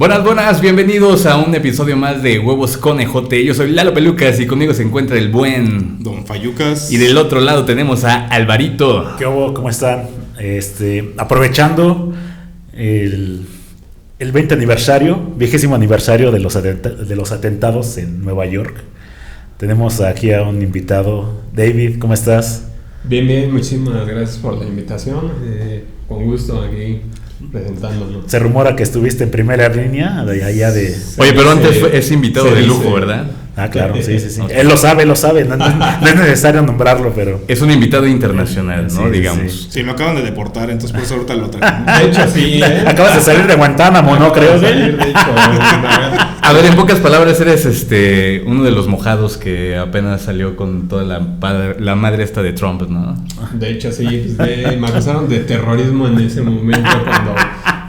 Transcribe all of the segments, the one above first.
Buenas, bienvenidos a un episodio más de Huevos con Ejote. Yo soy Lalo Pelucas y conmigo se encuentra el buen Don Fayucas. Y del otro lado tenemos a Alvarito. ¿Qué hubo? ¿Cómo están? Aprovechando el 20 aniversario, 20º aniversario de los atentados en Nueva York, tenemos aquí a un invitado. David, ¿cómo estás? Bien, muchísimas gracias por la invitación. Con gusto aquí presentándonos. Se rumora que estuviste en primera línea de allá de... Oye, pero antes es invitado de lujo, ¿verdad? Ah, claro, sí. Él lo sabe, no es necesario nombrarlo, pero... Es un invitado internacional, ¿no? Sí, digamos. Sí, lo acaban de deportar, entonces por eso ahorita lo traemos. De hecho, sí. Acabas de salir de Guantánamo, ¿no? Creo. De hecho, a ver, en pocas palabras, eres uno de los mojados que apenas salió con toda la madre esta de Trump, ¿no? de hecho, sí. Me acusaron de terrorismo en ese momento cuando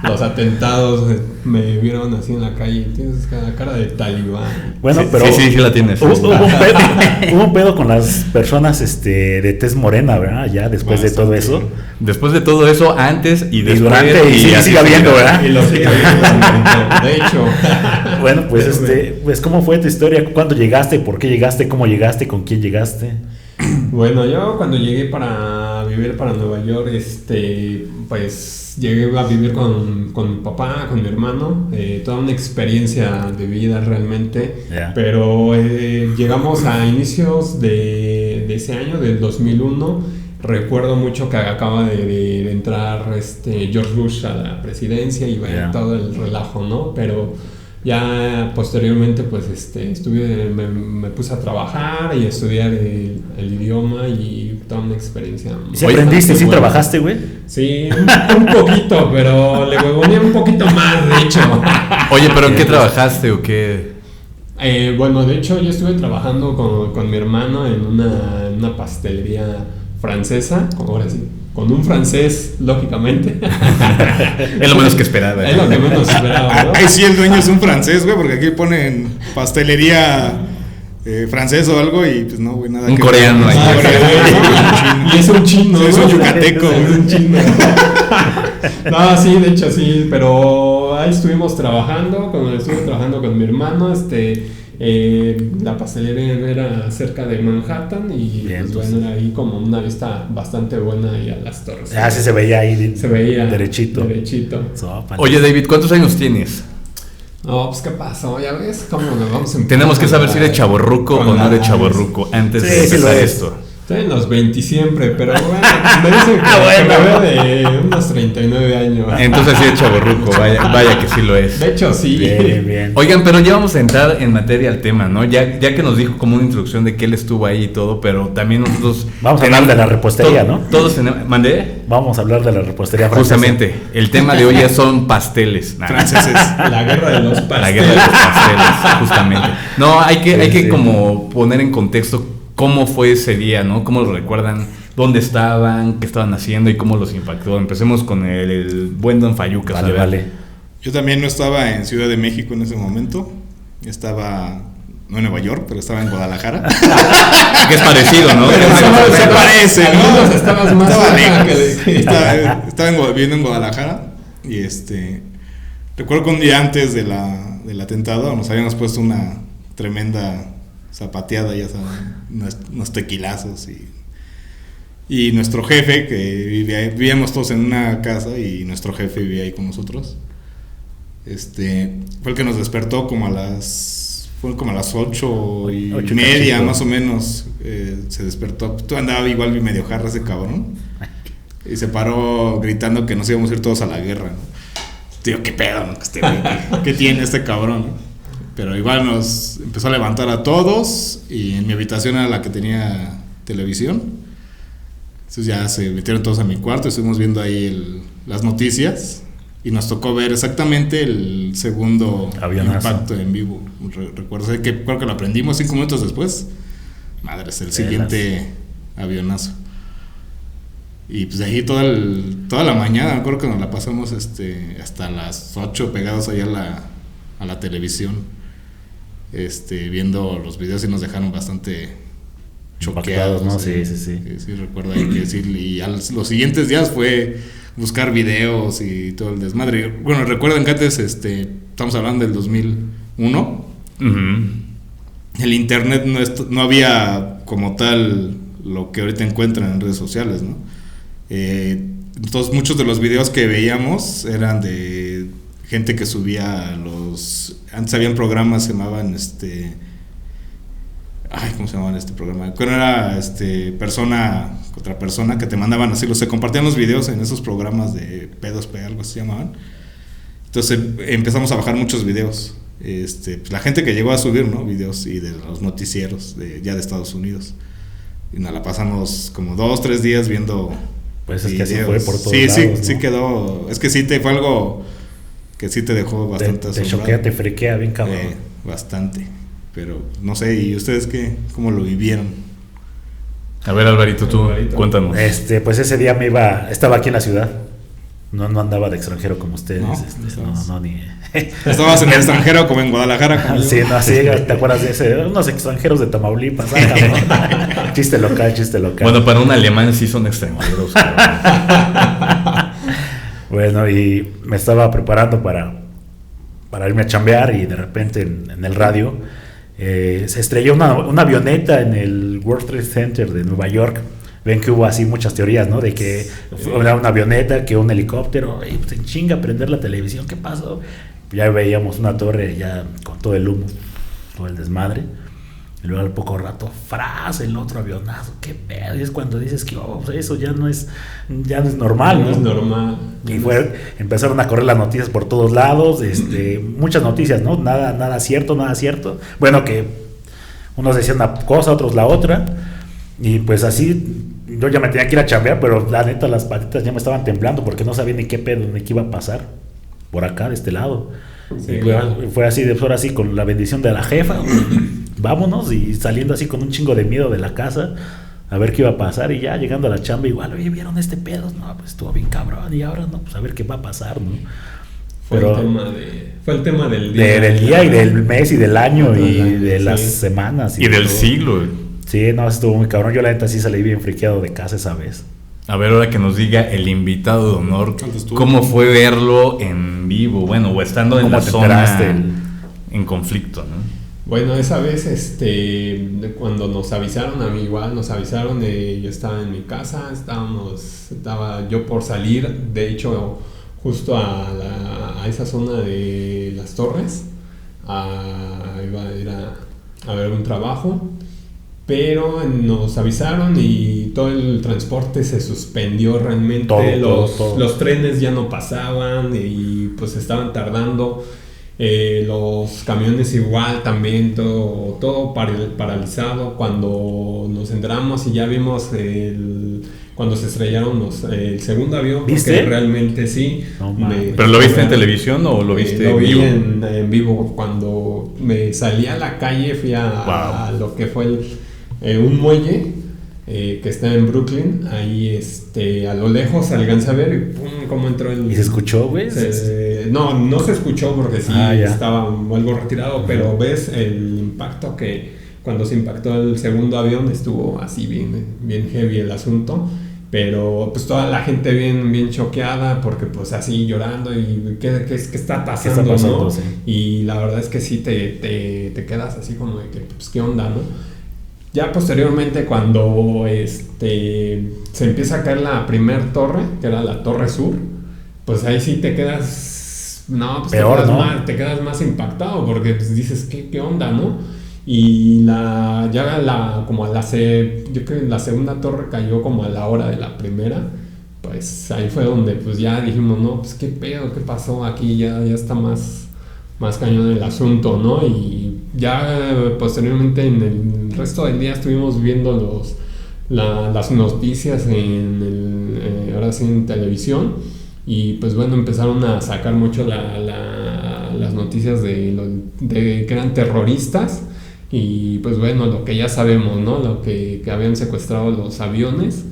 los atentados me vieron así en la calle. Tienes cara de talibán. Bueno, Sí, pero... sí la tienes. Hubo un pedo con las personas de tez morena, ¿verdad? Ya después de todo eso. Después de todo eso, antes y después. Durante, y así sigue habiendo, ¿verdad? Y lo sigue viendo. De hecho. Bueno, pues ¿cómo fue tu historia? ¿Cuándo llegaste? ¿Por qué llegaste? ¿Cómo llegaste? ¿Con quién llegaste? Bueno, yo cuando llegué para vivir para Nueva York, pues llegué a vivir con mi papá, con mi hermano, toda una experiencia de vida realmente. Yeah. Pero llegamos a inicios de ese año, del 2001. Recuerdo mucho que acaba de entrar George Bush a la presidencia y bueno, Yeah. todo el relajo, ¿no? Pero ya posteriormente pues me puse a trabajar y a estudiar el idioma y toda una experiencia. ¿Sí aprendiste? ¿Sí trabajaste, güey? Sí, un poquito, pero le huevoné un poquito más, de hecho. Oye, ¿pero en qué trabajaste o qué? Bueno, de hecho yo estuve trabajando con mi hermano en una pastelería francesa, ahora sí, con un francés, lógicamente. Es lo menos que esperaba. Es lo que menos esperaba, ¿no? Ahí sí el dueño es un francés, güey, porque aquí ponen pastelería francés o algo y pues no, güey, nada. Un que coreano ver. ahí. Un coreano. Y es un chino, Sí, es ¿no? un yucateco. Es un chino. No, sí, de hecho sí, pero ahí estuvimos trabajando, cuando estuve trabajando con mi hermano, la pastelería era cerca de Manhattan y Bien, pues, bueno, era ahí como una vista bastante buena ahí a las torres. Ah, sí se veía ahí. Se veía derechito. derechito. Oye, David, ¿cuántos años tienes? No, pues qué pasó, ya ves cómo nos vamos a empezar. Tenemos que saber si eres chavorruco o no eres la- chavorruco antes Sí, de sí lo empezar es. esto. Estoy en los 20 siempre, pero bueno, me dicen que me veo de unos 39 años. Entonces sí es chavorruco, vaya que sí lo es. De hecho, sí. Bien. Oigan, pero ya vamos a entrar en materia al tema, ¿no? Ya que nos dijo como una introducción de que él estuvo ahí y todo, pero también nosotros... Vamos a hablar de la repostería, ¿no? Todos tenemos... ¿Mandé? Vamos a hablar de la repostería francesa. Justamente, el tema de hoy ya son pasteles. Nah, Franceses. La guerra de los pasteles. la guerra de los pasteles, justamente. No, hay que Sí. como poner en contexto cómo fue ese día, ¿no? Cómo lo recuerdan, dónde estaban, qué estaban haciendo y cómo los impactó. Empecemos con el buen Don Fayucas. a ver. Vale. Yo también no estaba en Ciudad de México en ese momento. Estaba, no en Nueva York, pero estaba en Guadalajara. Que es parecido, ¿no? Se parece, Al ¿no? menos estabas más Estaba cerca lejos. que de- Estaba viviendo en Guadalajara y recuerdo que un día antes del atentado nos habíamos puesto una tremenda zapateada, ya saben, unos tequilazos y nuestro jefe, que vivíamos todos en una casa y nuestro jefe vivía ahí con nosotros, fue el que nos despertó fue como a las 8:30 cachito. más o menos. Se despertó, tú andaba igual medio jarra ese cabrón y se paró gritando que nos íbamos a ir todos a la guerra, ¿no? Tío, qué pedo, ¿no? ¿Qué tiene este cabrón, ¿no? Pero igual nos empezó a levantar a todos y en mi habitación era la que tenía televisión. Entonces ya se metieron todos a mi cuarto y estuvimos viendo ahí las noticias y nos tocó ver exactamente el segundo Avionazo. impacto en vivo. Recuerdo que creo que lo aprendimos 5 minutos después. Madres, el siguiente avionazo. Y pues de ahí toda la mañana, me acuerdo que nos la pasamos hasta las 8 pegados allá a la televisión. Viendo los videos y nos dejaron bastante choqueados, ¿no? Sí, Sí. recuerdo ahí que sí. Y los siguientes días fue buscar videos y todo el desmadre. Bueno, recuerden que antes estamos hablando del 2001. Ujú. El internet no había como tal lo que ahorita encuentran en redes sociales, ¿no? Entonces muchos de los videos que veíamos eran de gente que subía antes habían programas, se llamaban ¿cómo se llamaba este programa? Cuando era persona contra persona, que te mandaban así, se compartían los videos en esos programas de P2P, algo así se llamaban. Entonces empezamos a bajar muchos videos. Pues la gente que llegó a subir, ¿no? Videos y de los noticieros ya de Estados Unidos. Y nos la pasamos como 2-3 días viendo. Pues es videos. que así fue por todos sí, lados, ¿no? sí quedó. Es que sí fue algo que sí te dejó bastante Te asombrado. choquea, te friquea bien cabrón. Bastante. Pero no sé, ¿y ustedes cómo lo vivieron? A ver, Alvarito, tú, Alvarito. cuéntanos. Pues ese día estaba aquí en la ciudad. No andaba de extranjero como ustedes. No, Ni. Estabas en el extranjero como en Guadalajara. Como Sí, yo. no, sí, ¿te acuerdas de ese? Unos extranjeros de Tamaulipas, cabrón. Chiste local. Bueno, para un alemán sí son extranjeros. Bueno, y me estaba preparando para irme a chambear y de repente en el radio se estrelló una avioneta en el World Trade Center de Nueva York. Ven que hubo así muchas teorías, ¿no? De que fue una avioneta, que un helicóptero, y pues en chinga prender la televisión, ¿qué pasó? Ya veíamos una torre ya con todo el humo, todo el desmadre. Y luego al poco rato, el otro avionazo, qué pedo. Y es cuando dices que pues eso ya no es normal, ¿no? No es normal. Y empezaron a correr las noticias por todos lados, muchas noticias, ¿no? Nada cierto. Bueno, que unos decían una cosa, otros la otra. Y pues así, yo ya me tenía que ir a chambear, pero la neta las patitas ya me estaban temblando porque no sabía ni qué pedo, ni qué iba a pasar por acá, de este lado. Sí, Y claro. fue así, ahora sí, con la bendición de la jefa, vámonos, y saliendo así con un chingo de miedo de la casa, a ver qué iba a pasar, y ya llegando a la chamba igual, oye, ¿vieron este pedo? No, pues estuvo bien cabrón, y ahora no, pues a ver qué va a pasar, ¿no? Fue el tema del día. Del día y del mes y del año y Del año, de las sí. semanas. Y del todo. siglo. Sí, no, estuvo muy cabrón. Yo la neta sí salí bien friqueado de casa esa vez. A ver, ahora que nos diga el invitado de honor, ¿Cuánto estuvo? ¿cómo fue verlo en vivo? Bueno, o estando en ¿Cómo la te zona enteraste? en conflicto, ¿no? Bueno, esa vez, cuando nos avisaron, a mí igual nos avisaron, yo estaba en mi casa, estaba yo por salir, de hecho, justo a esa zona de las Torres, iba a ir a ver un trabajo, pero nos avisaron y todo el transporte se suspendió realmente, Todo. los trenes ya no pasaban y pues estaban tardando. Los camiones igual también, todo paralizado. Cuando nos entramos y ya vimos cuando se estrellaron el segundo avión, ¿Viste? porque realmente sí. No mames. ¿Pero lo viste en televisión o lo viste Lo en vi vivo? en vivo. Cuando me salí a la calle, fui a lo que fue un muelle que está en Brooklyn. Ahí a lo lejos alcancé a ver y pum, cómo entró el... ¿Y se escuchó, güey? No se escuchó porque sí Ya. estaba algo retirado, pero ves el impacto que cuando se impactó el segundo avión estuvo así bien heavy el asunto, pero pues toda la gente bien choqueada porque pues así llorando y qué está pasando, pasando, ¿no? sí. Y la verdad es que sí te quedas así como de que pues qué onda, ¿no? Ya posteriormente cuando se empieza a caer la primer torre, que era la Torre Sur, pues ahí sí te quedas, no, pues peor, ¿no? te quedas más impactado porque pues, dices, ¿qué onda, no? Y yo creo que la segunda torre cayó como a la hora de la primera, pues ahí fue donde pues ya dijimos, no, pues qué pedo, qué pasó aquí, ya está más cañón el asunto, ¿no? Y ya posteriormente en el resto del día estuvimos viendo las noticias ahora sí en televisión, y pues bueno, empezaron a sacar mucho las noticias de que eran terroristas, y pues bueno, lo que ya sabemos, ¿no? Lo que habían secuestrado los aviones,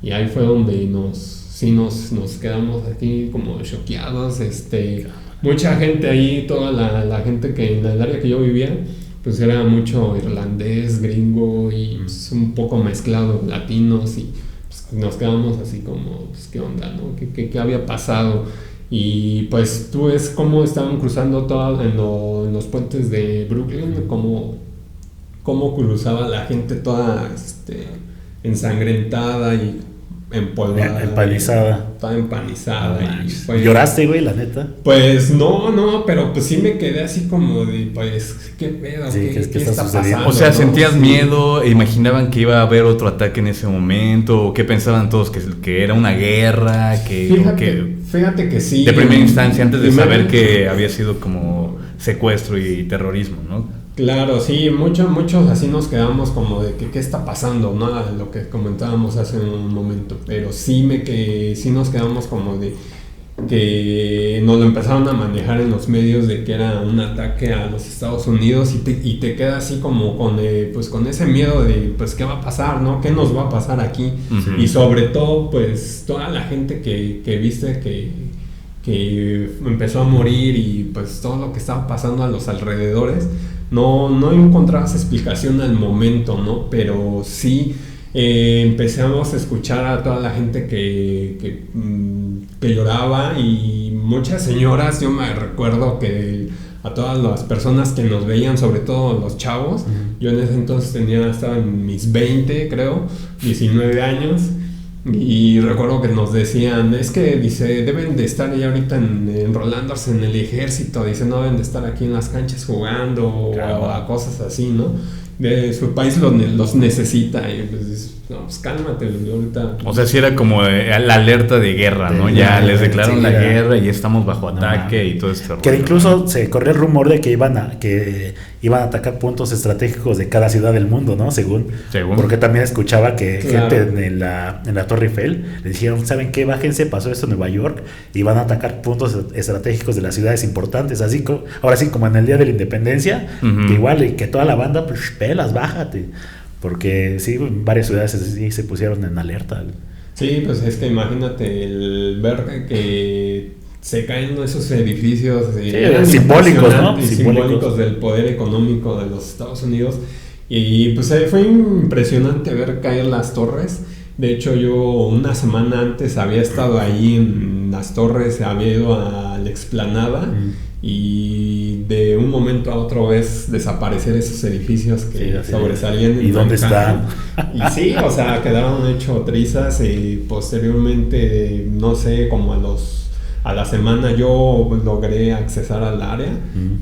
y ahí fue donde nos quedamos aquí como choqueados, mucha gente ahí, toda la gente que en el área que yo vivía, pues era mucho irlandés, gringo y pues, un poco mezclado, latinos, y pues, nos quedamos así como, pues qué onda, ¿no? ¿Qué había pasado? Y pues tú ves cómo estaban cruzando en los puentes de Brooklyn, cómo cruzaba la gente toda ensangrentada y empolvada. Empanizada. Toda empanizada. No, ¿lloraste, güey, la neta? Pues no, pero pues sí me quedé así como de, pues, ¿qué pedo? Sí, ¿Qué está está sucediendo? pasando? O sea, ¿no? ¿sentías Sí. miedo? ¿Imaginaban que iba a haber otro ataque en ese momento? ¿O qué pensaban todos? ¿Que era una guerra? Fíjate que sí. De primera instancia, antes de Primero- saber que había sido como secuestro y terrorismo, ¿no? Claro, sí, muchos así nos quedamos como de que qué está pasando, ¿no? Lo que comentábamos hace un momento, pero sí nos quedamos como de que nos lo empezaron a manejar en los medios de que era un ataque a los Estados Unidos y te queda así como pues con ese miedo de pues qué va a pasar, ¿no? ¿Qué nos va a pasar aquí? Ujú. Y sobre todo pues toda la gente que viste que empezó a morir y pues todo lo que estaba pasando a los alrededores, no encontrabas explicación al momento, ¿no? Pero sí empezamos a escuchar a toda la gente que lloraba y muchas señoras, yo me recuerdo que a todas las personas que nos veían, sobre todo los chavos, yo en ese entonces estaba en mis 20, creo, 19 años. Y recuerdo que nos decían, es que dice, deben de estar ya ahorita enrolándose en el ejército, dice, no deben de estar aquí en las canchas jugando Claro. o a cosas así, ¿no? De su país los necesita y pues dices, no, pues cálmate, ahorita. O sea, sí era como la alerta de guerra, ¿no? De Ya guerra, les declararon sí, la era- guerra y estamos bajo No ataque mames. y todo este rollo, Que incluso ¿no? se corrió el rumor de que iban a atacar puntos estratégicos de cada ciudad del mundo, ¿no? Según. Porque también escuchaba que Claro. gente en la Torre Eiffel le dijeron, ¿saben qué? Bájense, pasó esto en Nueva York y van a atacar puntos estratégicos de las ciudades importantes. Así como, ahora sí, como en el Día de la Independencia, Ujú. que igual y que toda la banda, pues pelas, bájate. Porque sí, en varias ciudades sí se pusieron en alerta. Sí, pues es que imagínate el ver que se caen esos edificios eran simbólicos, ¿no? impresionantes, simbólicos del poder económico de los Estados Unidos. Y pues fue impresionante ver caer las torres. De hecho, yo una semana antes había estado ahí en las torres, había ido a la explanada y de un momento a otro ves desaparecer esos edificios que Sí, así sobresalían ¿y en dónde pantalla. están? Y sí, o sea, quedaron hecho trizas y posteriormente, no sé, como a la semana yo logré accesar al área,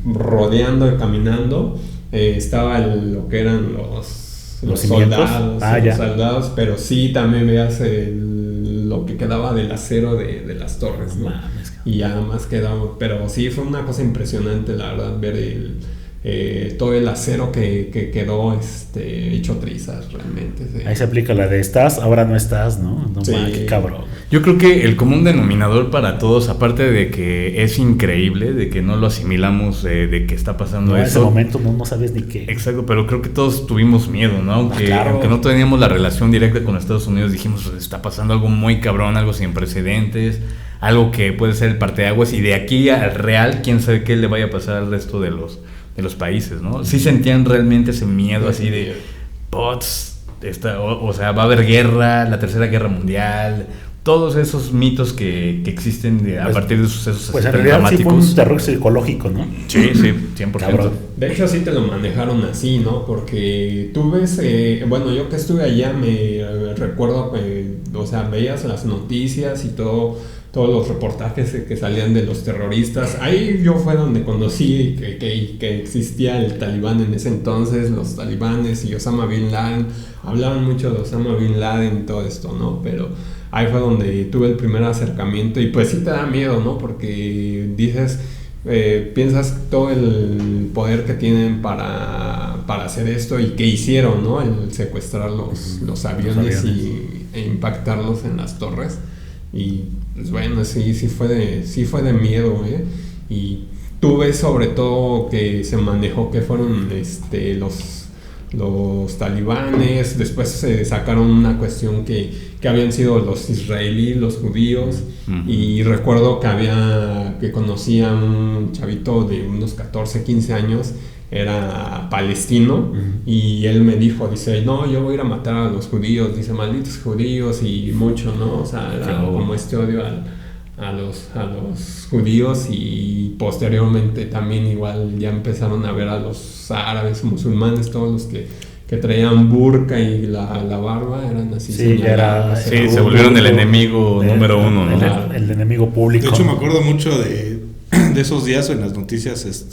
rodeando y caminando. Estaba lo que eran los cimientos. soldados, Ya. soldados, pero sí también veas lo que quedaba del acero de las torres, ¿no? Mames, cabrón. Y ya más quedaba, pero sí fue una cosa impresionante, la verdad, ver todo el acero que quedó hecho trizas realmente. Sí. Ahí se aplica la de estás, ahora no estás, ¿no? No Sí. mames, qué cabrón. Yo creo que el común denominador para todos, aparte de que es increíble, de que no lo asimilamos, de que está pasando No, en ese eso. momento no sabes ni qué. Exacto, pero creo que todos tuvimos miedo, ¿no? Aunque, claro. aunque no teníamos la relación directa con Estados Unidos, dijimos, "Pues, está pasando algo muy cabrón, algo sin precedentes, algo que puede ser el parteaguas, y de aquí al real, quién sabe qué le vaya a pasar al resto de los países, ¿no?" Sí sentían realmente ese miedo así de, bots, o sea, va a haber guerra, la tercera guerra mundial, todos esos mitos que existen a Pues- partir de sucesos Pues así en tan realidad sí fue dramáticos. un terror psicológico, ¿no? Sí, sí, 100%. Cabrón. De hecho, sí te lo manejaron así, ¿no? Porque tú ves, bueno, yo que estuve allá me recuerdo que, o sea, veías las noticias y todos los reportajes que salían de los terroristas. Ahí yo fue donde conocí que existía el talibán en ese entonces, los talibanes y Osama Bin Laden. Hablaban mucho de Osama Bin Laden y todo esto, ¿no? Pero ahí fue donde tuve el primer acercamiento y pues sí te da miedo, ¿no? Porque dices, piensas todo el poder que tienen para hacer esto y que hicieron, ¿no? El secuestrar los aviones e impactarlos en las torres. Y pues bueno, sí fue de miedo, ¿eh? Y tú ves sobre todo que se manejó que fueron los talibanes, después se sacaron una cuestión que habían sido los israelíes, los judíos, y recuerdo que conocía a un chavito de unos 14, 15 años, era palestino, y él me dice, no, yo voy a ir a matar a los judíos, dice, malditos judíos, y mucho, ¿no? O sea, era como este odio a los judíos, y posteriormente también igual ya empezaron a ver a los árabes, musulmanes, todos los que traían burka y la barba eran así. Sí, ya era, sí, se volvieron el enemigo número uno, ¿no? El enemigo público. De hecho, me acuerdo mucho de esos días en las noticias.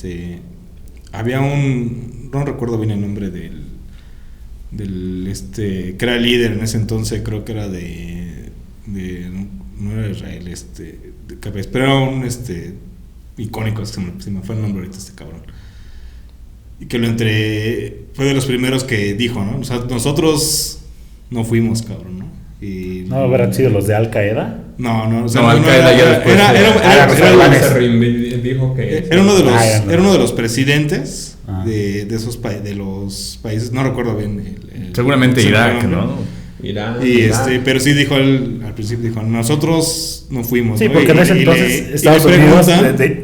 Había no recuerdo bien el nombre del que era el líder en ese entonces, creo que era no era Israel, pero era un icónico, se me fue el nombre ahorita, cabrón. Y que fue de los primeros que dijo, ¿no? O sea, nosotros no fuimos, cabrón, ¿no? Y ¿No habrán sido los de Al Qaeda? No, o sea, no, Al Qaeda ya después dijo que era uno de los presidentes de los países, no recuerdo bien seguramente Irak, ¿no? Irán, pero sí dijo al principio, dijo, nosotros no fuimos. Sí, ¿no? porque en ese entonces Estados Unidos,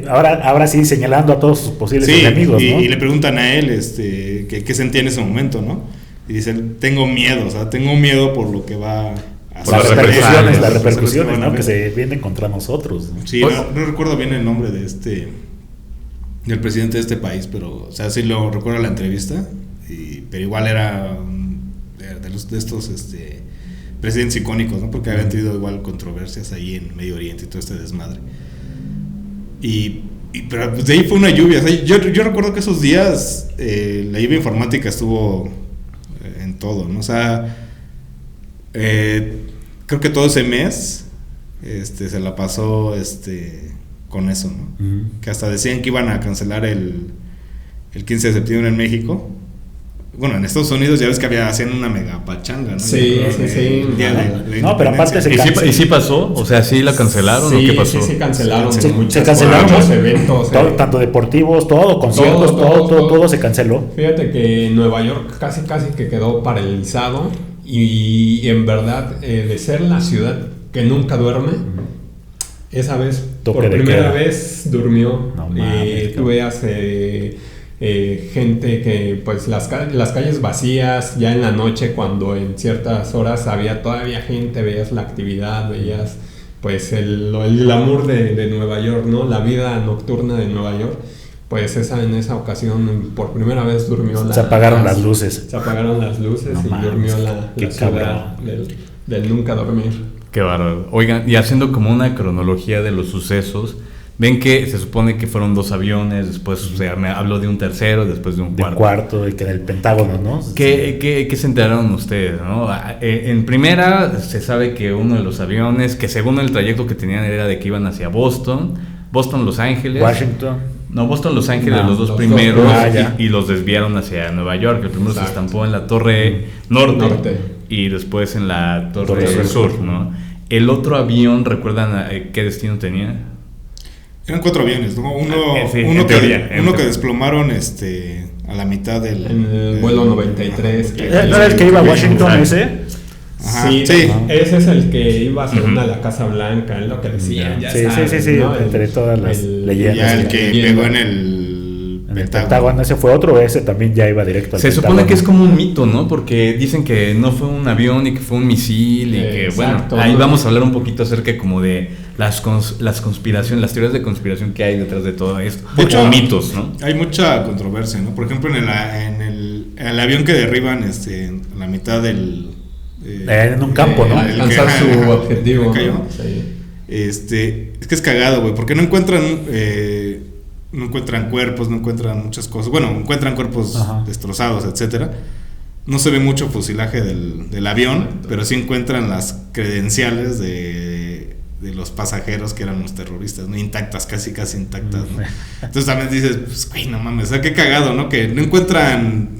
ahora sí señalando a todos sus posibles enemigos, ¿no? Y le preguntan a él qué sentía en ese momento, ¿no? Y dice, tengo miedo, o sea, tengo miedo por lo que va a por las repercusiones, ¿no? Que se vienen contra nosotros, ¿no? Sí, no recuerdo bien el nombre del presidente de este país, pero, o sea, sí lo recuerdo la entrevista, pero igual era de estos presidentes icónicos, ¿no? Porque habían tenido igual controversias ahí en Medio Oriente y todo este desmadre. Pero pues de ahí fue una lluvia. O sea, yo recuerdo que esos días la lluvia informática estuvo en todo, ¿no? O sea, creo que todo ese mes se la pasó con eso, ¿no? Uh-huh. Que hasta decían que iban a cancelar el 15 de septiembre en México. Bueno, en Estados Unidos ya ves que hacían una mega pachanga, ¿no? Sí. No, pero aparte ¿Y sí pasó? O sea, ¿sí la cancelaron o qué pasó? Sí, cancelaron. Se cancelaron muchos eventos. Tanto deportivos, conciertos, todo se canceló. Fíjate que Nueva York casi que quedó paralizado y en verdad, de ser la ciudad que nunca duerme, esa vez, por primera vez, durmió. No mames, tú veas gente que, pues, las calles vacías, ya en la noche, cuando en ciertas horas había todavía gente, veías la actividad, veías, pues, el glamour de Nueva York, ¿no? La vida nocturna de Nueva York. Pues en esa ocasión, por primera vez durmió se apagaron las luces. Se apagaron las luces y durmió la ciudad del nunca dormir. Qué bárbaro. Oigan, y haciendo como una cronología de los sucesos, ven que se supone que fueron 2 aviones, después me habló de un tercero, después de un cuarto. Y que del Pentágono, ¿no? ¿Qué se enteraron ustedes, no? En primera, se sabe que uno de los aviones, que según el trayecto que tenían era de que iban hacia Boston, Los Ángeles. Washington. No, Boston, Los Ángeles, los dos primeros, y los desviaron hacia Nueva York. El primero se estampó en la torre norte y después en la torre sur, ¿no? El otro avión, ¿recuerdan qué destino tenía? Eran 4 aviones, ¿no? Uno que desplomaron a la mitad del... En el vuelo 93. ¿No era el que iba a Washington ese? Ajá, sí, ese es el que iba según a la Casa Blanca, es lo que decían. Sí, ¿no? Entre todas las leyendas. Ya el que pegó en el Pentágono, ese fue otro, ese también ya iba directo al Pentágono. Se supone que es como un mito, ¿no? Porque dicen que no fue un avión y que fue un misil y que, exacto, bueno, ahí vamos a hablar un poquito acerca como de las conspiraciones, las teorías de conspiración que hay detrás de todo esto. De hecho, mitos, ¿no? Hay mucha controversia, ¿no? Por ejemplo, en el avión que derriban a la mitad del... en un campo, ¿no? Alcanzar su objetivo. ¿No? Sí. Es que es cagado, güey, porque no encuentran cuerpos, no encuentran muchas cosas. Bueno, encuentran cuerpos destrozados, etcétera. No se ve mucho fusilaje del avión, pero sí encuentran las credenciales de los pasajeros que eran los terroristas, ¿no? Intactas, casi intactas, ¿no? Entonces también dices, pues, güey, no mames, o sea, qué cagado, ¿no? Que no encuentran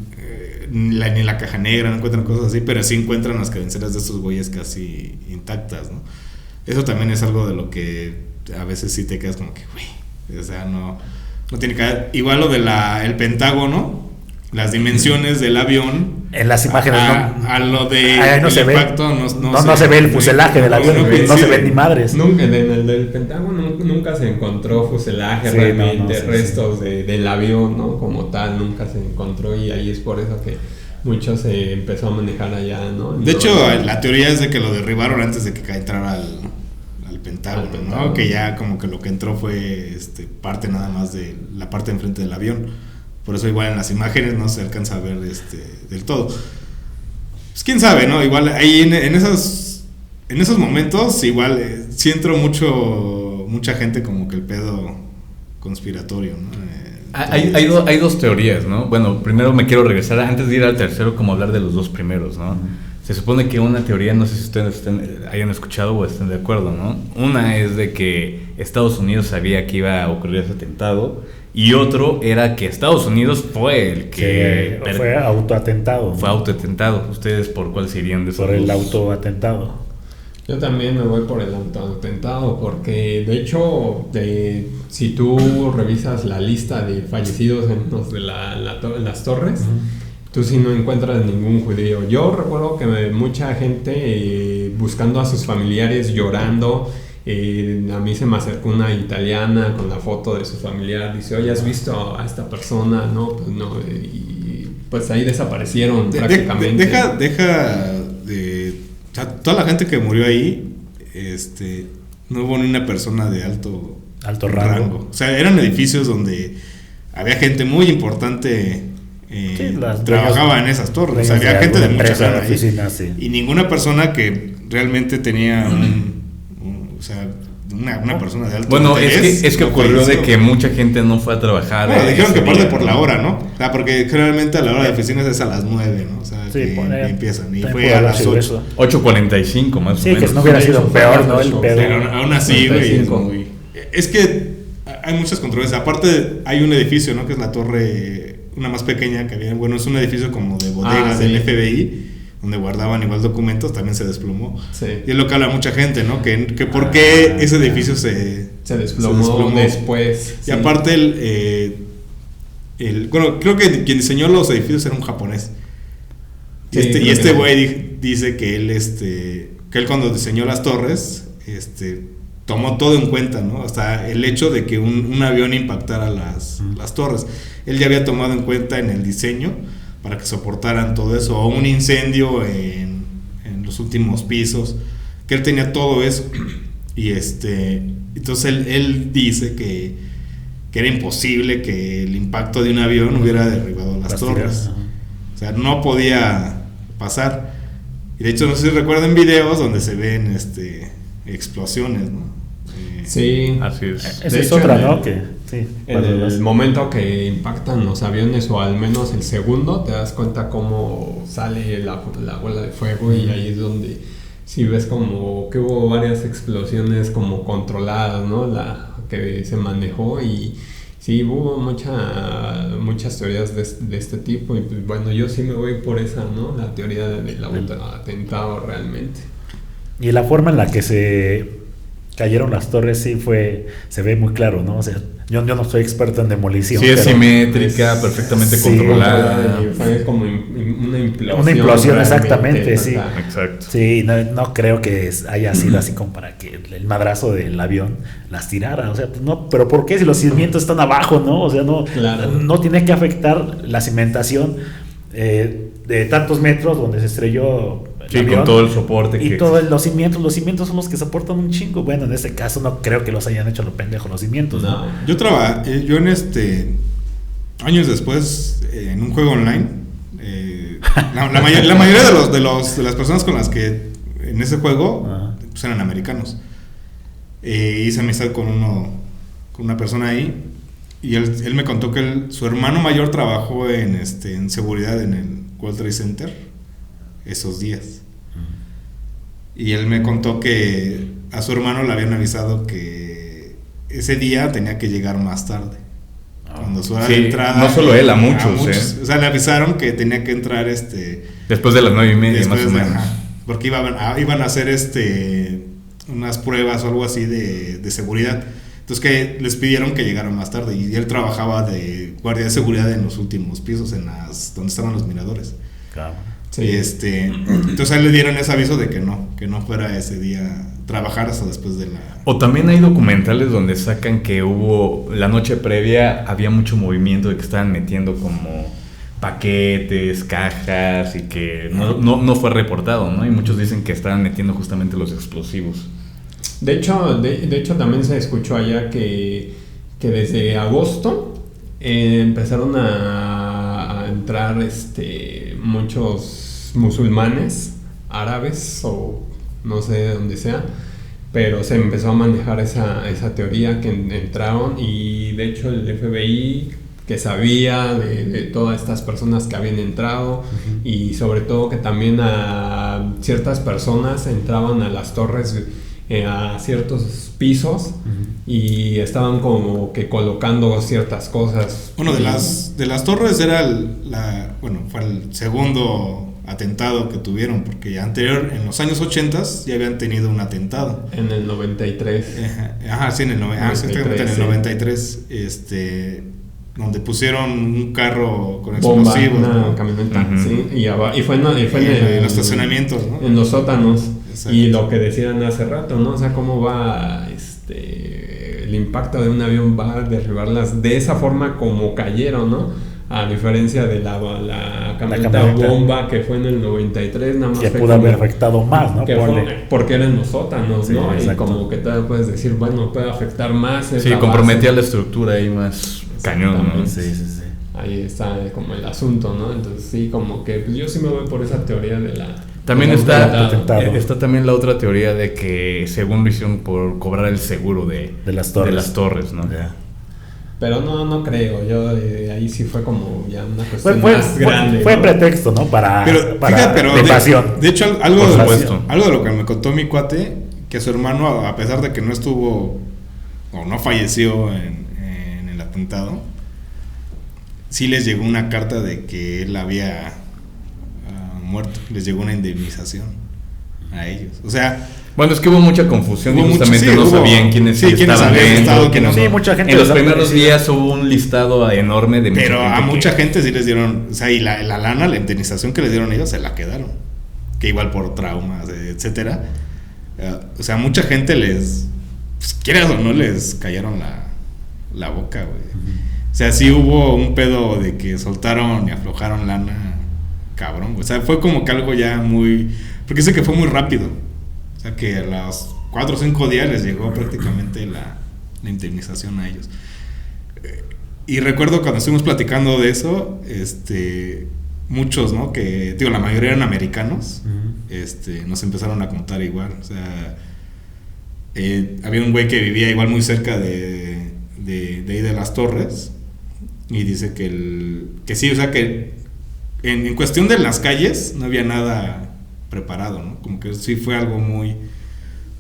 ni la caja negra, no encuentran cosas así, pero sí encuentran las credenciales de estos güeyes casi intactas, ¿no? Eso también es algo de lo que a veces sí te quedas como que, güey, o sea, no tiene que ver. Igual lo de el Pentágono, las dimensiones del avión. En las imágenes a lo de no se impacto, no se ve el fuselaje del avión, no se ve ni madres. Nunca, en el del Pentágono nunca se encontró fuselaje, realmente, restos del avión, ¿no? Como tal, nunca se encontró, y ahí es por eso que mucho se empezó a manejar allá, ¿no? De hecho, la teoría es de que lo derribaron antes de que entrara al Pentágono, Al ¿no? Pentágono. Que ya como que lo que entró fue parte nada más de la parte de enfrente del avión. Por eso igual en las imágenes no se alcanza a ver del todo. Pues quién sabe, ¿no? Igual ahí en esos momentos igual sí entró mucha gente como que el pedo conspiratorio, ¿no? Hay dos teorías, ¿no? Bueno, primero me quiero regresar, antes de ir al tercero, como hablar de los dos primeros, ¿no? Se supone que una teoría, no sé si ustedes hayan escuchado o estén de acuerdo, ¿no? Una es de que Estados Unidos sabía que iba a ocurrir ese atentado, y otro era que Estados Unidos fue el que... fue autoatentado. Fue autoatentado. ¿Ustedes por cuál se irían de esos Por el dos? autoatentado. Yo también me voy por el autoatentado porque de hecho si tú revisas la lista de fallecidos en los de las torres, tú sí no encuentras ningún judío. Yo recuerdo que mucha gente buscando a sus familiares llorando. A mí se me acercó una italiana con la foto de su familiar, dice, oye, ¿has visto a esta persona? No, pues no, y pues ahí desaparecieron prácticamente. Deja de... O sea, toda la gente que murió ahí, no hubo ni una persona de alto rango. O sea, eran edificios donde había gente muy importante, trabajaba en esas torres. O sea, había gente de mucha cara ahí, oficina, sí. y ninguna persona que realmente tenía una persona de alto Bueno, interés, es que ocurrió de que mucha gente no fue a trabajar. Bueno, dijeron que ese parte día, por ¿no? la hora, ¿no? O sea, porque generalmente a la hora de oficinas es a las 9, ¿no? O sea, Sí, que empiezan. Y fue a las 8. 8:45 más Sí, o menos. que si no hubiera sido peor, ¿no? El pedo. Pero aún así, güey. 35. Es que hay muchas controversias. Aparte, hay un edificio, ¿no? Que es la torre, una más pequeña que había. Bueno, es un edificio como de bodegas sí. del FBI, donde guardaban igual documentos, también se desplomó. Sí. Y es lo que habla mucha gente, ¿no? Que por qué ese edificio se desplomó después. Y sí. aparte, bueno, creo que quien diseñó los edificios era un japonés. Sí, Y creo que güey dice que él cuando diseñó las torres, tomó todo en cuenta, ¿no? Hasta el hecho de que un avión impactara las torres. Él ya había tomado en cuenta en el diseño para que soportaran todo eso, o un incendio en los últimos pisos, que él tenía todo eso. Y entonces él dice que era imposible que el impacto de un avión hubiera derribado las torres. O sea, no podía pasar. Y de hecho, no sé si recuerdan videos donde se ven explosiones, ¿no? Sí. Así es. Esa De es hecho, otra, en ¿no? el- Que, sí, En el momento que impactan los aviones, o al menos el segundo, te das cuenta cómo sale la bola de fuego, y ahí es donde sí ves como que hubo varias explosiones como controladas, ¿no? La que se manejó, y sí hubo muchas teorías de este tipo, y pues, bueno, yo sí me voy por esa, ¿no? La teoría del atentado realmente. Y la forma en la que se cayeron las torres sí se ve muy claro, ¿no? O sea, yo no soy experto en demolición. Sí, es pero simétrica, perfectamente sí, controlada. Y fue como una implosión. Una implosión, realmente, exactamente, sí. ajá. Exacto. Sí, no creo que haya sido así como para que el madrazo del avión las tirara. O sea, pues no, pero ¿por qué si los cimientos están abajo, no? O sea, Claro. no tiene que afectar la cimentación de tantos metros donde se estrelló el Sí, avión. con todo el soporte Y que... todos los cimientos son los que soportan un chingo. Bueno, en este caso no creo que los hayan hecho lo pendejo los cimientos, ¿no? No. Yo en años después, en un juego online, la mayoría de las personas con las que en ese juego pues eran americanos. Hice amistad con una persona ahí, y él me contó que su hermano mayor trabajó en seguridad en el World Trade Center esos días. Y él me contó que a su hermano le habían avisado que ese día tenía que llegar más tarde. Cuando su hora Sí, de entrada. no solo él, a muchos. O sea, le avisaron que tenía que entrar Después de las 9:30 después más o de- menos. ajá, porque iban a hacer unas pruebas o algo así de seguridad. Entonces que les pidieron que llegaran más tarde, y él trabajaba de guardia de seguridad en los últimos pisos, donde estaban los miradores. Claro. Sí. Y entonces a él le dieron ese aviso de que no fuera ese día trabajar hasta después de la... O también hay documentales donde sacan que la noche previa había mucho movimiento, de que estaban metiendo como paquetes, cajas, y que no fue reportado, ¿no? Y muchos dicen que estaban metiendo justamente los explosivos. De hecho también se escuchó allá que desde agosto empezaron a entrar muchos musulmanes, árabes o no sé de dónde sea, pero se empezó a manejar esa teoría que entraron, y de hecho el FBI, que sabía de todas estas personas que habían entrado, y sobre todo que también a ciertas personas entraban a las torres, a ciertos pisos, y estaban como que colocando ciertas cosas. Bueno, de las torres era fue el segundo atentado que tuvieron, porque anterior, en los años 80 ya habían tenido un atentado. En el 93. Sí, en el 93, donde pusieron un carro con explosivos, una camioneta, sí, y fue en los estacionamientos, ¿no? En los sótanos. Exacto. Y lo que decían hace rato, ¿no? O sea, cómo va el impacto de un avión va a derribarlas de esa forma como cayeron, ¿no? A diferencia de la camioneta bomba que fue en el 93, nada más. Que pudo haber afectado más, ¿no? Porque eran los sótanos, sí, ¿no? Exacto. Y como que todavía puedes decir, bueno, puede afectar más. Sí, comprometía la estructura ahí más cañón, ¿no? Sí. Ahí está como el asunto, ¿no? Entonces sí, como que pues yo sí me voy por esa teoría de la... También está también la otra teoría de que según lo hicieron por cobrar el seguro de las torres, ¿no? Yeah. Pero no creo, yo ahí sí fue como ya una cuestión más grande. Fue pretexto, ¿no? Para evasión. De hecho, algo de lo que me contó mi cuate, que su hermano, a pesar de que no estuvo o no falleció en el atentado, sí les llegó una carta de que él había muerto, les llegó una indemnización a ellos. O sea, bueno, es que hubo mucha confusión y justamente no sabían quiénes estaban dentro. Mucha gente. En los primeros días hubo un listado enorme de... Pero a mucha gente sí les dieron, o sea, y la lana, la indemnización que les dieron ellos, se la quedaron. Que igual por traumas, etcétera. O sea, mucha gente les, pues, quieras o no, les callaron la boca, güey. O sea, sí hubo un pedo de que soltaron y aflojaron lana, cabrón, güey. O sea, fue como que algo ya muy... Porque sé que fue muy rápido. O sea, que a los 4 o 5 días les llegó prácticamente la indemnización a ellos. Y recuerdo cuando estuvimos platicando de eso, muchos, ¿no? Que, digo, la mayoría eran americanos, nos empezaron a contar igual. O sea, había un güey que vivía igual muy cerca de ahí de las torres, y dice que sí, o sea, que en cuestión de las calles no había nada preparado, ¿no? Como que sí fue algo muy,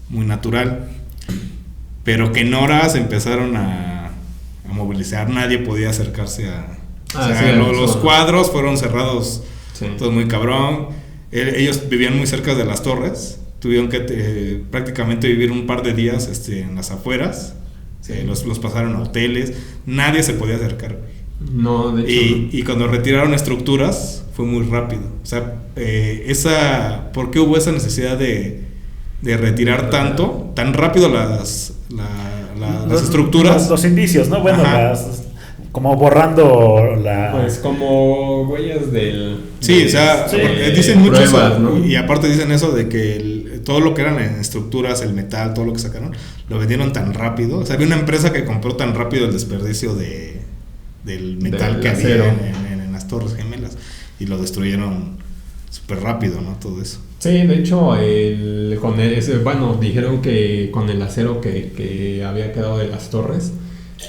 muy natural, pero que en horas empezaron a movilizar, nadie podía acercarse los cuadros fueron cerrados, sí. Todo muy cabrón. Ellos vivían muy cerca de las torres, tuvieron que prácticamente vivir un par de días en las afueras, sí. Los pasaron a hoteles, nadie se podía acercar. No, de hecho. Y cuando retiraron estructuras fue muy rápido. O sea, ¿por qué hubo esa necesidad de retirar tan rápido las estructuras? Los indicios, ¿no? Bueno, como borrando pues como huellas del... Sí, o sea, dicen mucho pruebas, eso, ¿no? Y aparte dicen eso de que todo lo que eran en estructuras, el metal, todo lo que sacaron, lo vendieron tan rápido. O sea, había una empresa que compró tan rápido el desperdicio del metal que había en las Torres Gemelas, y lo destruyeron súper rápido, ¿no? Todo eso. Sí, de hecho, dijeron que con el acero que había quedado de las torres,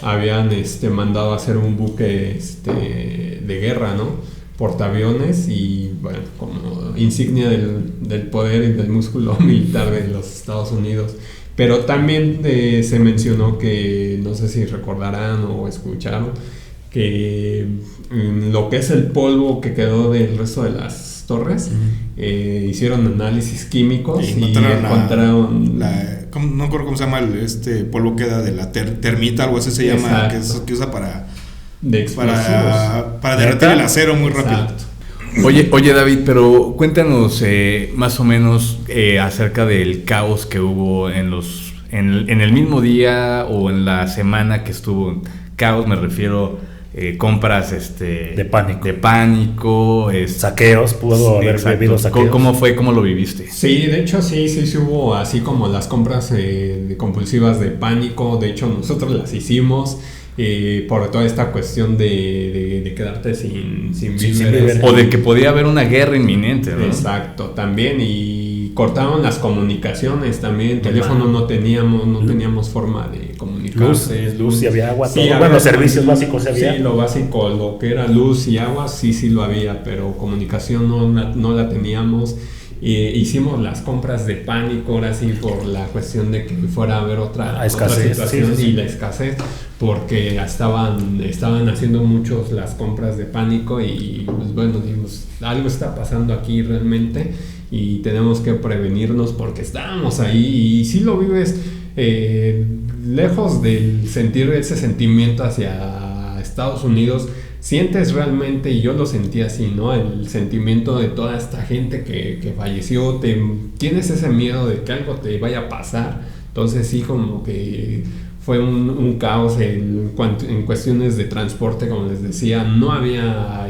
habían mandado a hacer un buque de guerra, ¿no? Portaaviones, y bueno, como insignia del poder y del músculo militar de los Estados Unidos. Pero también se mencionó que, no sé si recordarán o escucharon, que lo que es el polvo que quedó del resto de las torres, hicieron análisis químicos y encontraron no recuerdo cómo se llama polvo que da de la termita, algo así se llama, que usa para derretir el acero muy rápido. Exacto. Oye David, pero cuéntanos más o menos acerca del caos que hubo en el mismo día o en la semana que estuvo. Caos, me refiero compras de pánico. Saqueos, pudo haber habido saqueos. ¿Cómo fue? ¿Cómo lo viviste? Sí, de hecho sí hubo así como las compras compulsivas de pánico. De hecho nosotros las hicimos por toda esta cuestión de quedarte sin víveres. O de que podía haber una guerra inminente, ¿no? Exacto, también. Y cortaron las comunicaciones también. Teléfono no teníamos forma de comunicarse. Luz y había agua. Sí, bueno, los servicios básicos había. Sí, lo básico, lo que era luz y agua, sí lo había, pero comunicación no la teníamos. Hicimos las compras de pánico, ahora sí, por la cuestión de que fuera a haber otra situación y la escasez, porque estaban haciendo muchos las compras de pánico y pues bueno, dijimos, algo está pasando aquí realmente y tenemos que prevenirnos porque estábamos ahí y sí lo vives lejos del sentir ese sentimiento hacia Estados Unidos. Sientes realmente, y yo lo sentí así, ¿no? El sentimiento de toda esta gente que falleció, tienes ese miedo de que algo te vaya a pasar. Entonces sí, como que fue un caos en cuestiones de transporte, como les decía, no había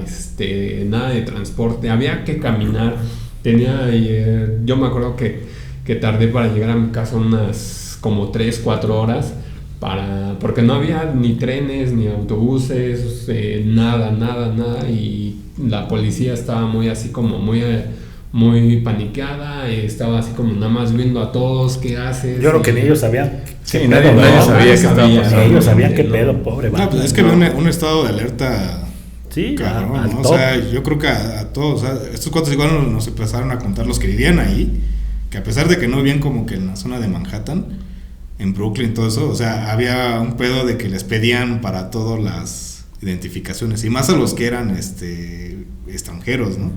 nada de transporte, había que caminar. Yo me acuerdo que tardé para llegar a mi casa unas como 3-4 horas. Porque no había ni trenes, ni autobuses, nada, y la policía estaba muy así como muy paniqueada, estaba así como nada más viendo a todos, ¿qué haces? Yo creo que ni ellos sabían. Sí, nadie sabía qué estaba pasando. Ellos sabían qué pedo, pobre. No, pues es que había un estado de alerta. Sí, cabrón, ¿no? O sea, yo creo que a todos, o sea, estos cuates igual nos empezaron a contar los que vivían ahí, que a pesar de que no vivían como que en la zona de Manhattan, en Brooklyn, todo eso, o sea, había un pedo de que les pedían para todas las identificaciones, y más a los que eran extranjeros, ¿no?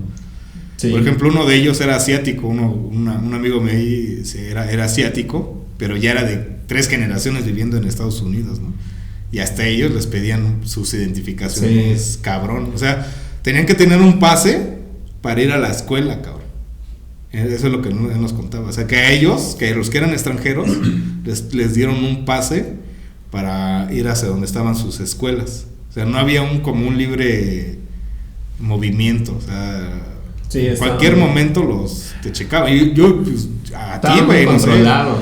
Sí. Por ejemplo, uno de ellos era asiático, un amigo mío ahí era asiático, pero ya era de 3 generaciones viviendo en Estados Unidos, ¿no? Y hasta ellos les pedían sus identificaciones, sí. Cabrón, o sea, tenían que tener un pase para ir a la escuela, cabrón. Eso es lo que él nos contaba. O sea, que a ellos, que los que eran extranjeros, les dieron un pase para ir hacia donde estaban sus escuelas. O sea, no había como un libre movimiento. O sea, sí, en cualquier momento te checaban. Y yo, pues, a ti, güey, no sé.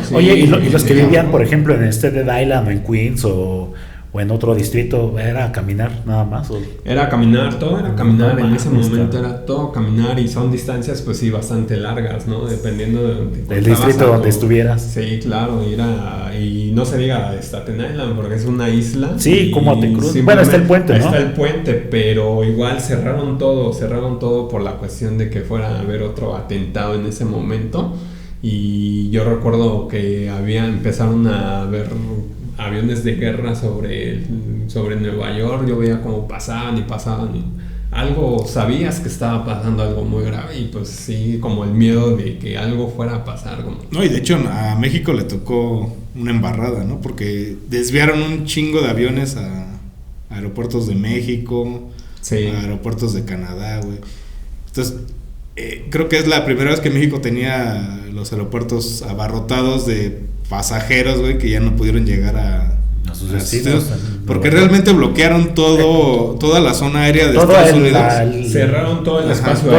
Sí. Oye, y los que vivían, por ejemplo, en Staten Island o en Queens o en otro distrito, ¿era caminar nada más? Era caminar, todo era caminar, en ese momento era todo caminar y son distancias pues sí bastante largas, ¿no? Dependiendo del distrito donde estuvieras. Sí, claro, y no se diga Staten Island porque es una isla. Sí, ¿cómo te cruzas? Bueno, está el puente, ¿no? Está el puente, pero igual cerraron todo por la cuestión de que fuera a haber otro atentado en ese momento. Y yo recuerdo que empezaron a haber aviones de guerra sobre Nueva York. Yo veía cómo pasaban y algo, sabías que estaba pasando algo muy grave y pues sí, como el miedo de que algo fuera a pasar. No, y de hecho a México le tocó una embarrada, ¿no? Porque desviaron un chingo de aviones a aeropuertos de México, sí. A aeropuertos de Canadá, güey. Entonces, creo que es la primera vez que México tenía los aeropuertos abarrotados de pasajeros, güey, que ya no pudieron llegar a sus destinos, porque realmente bloquearon toda la zona aérea de Estados Unidos. Cerraron todo el espacio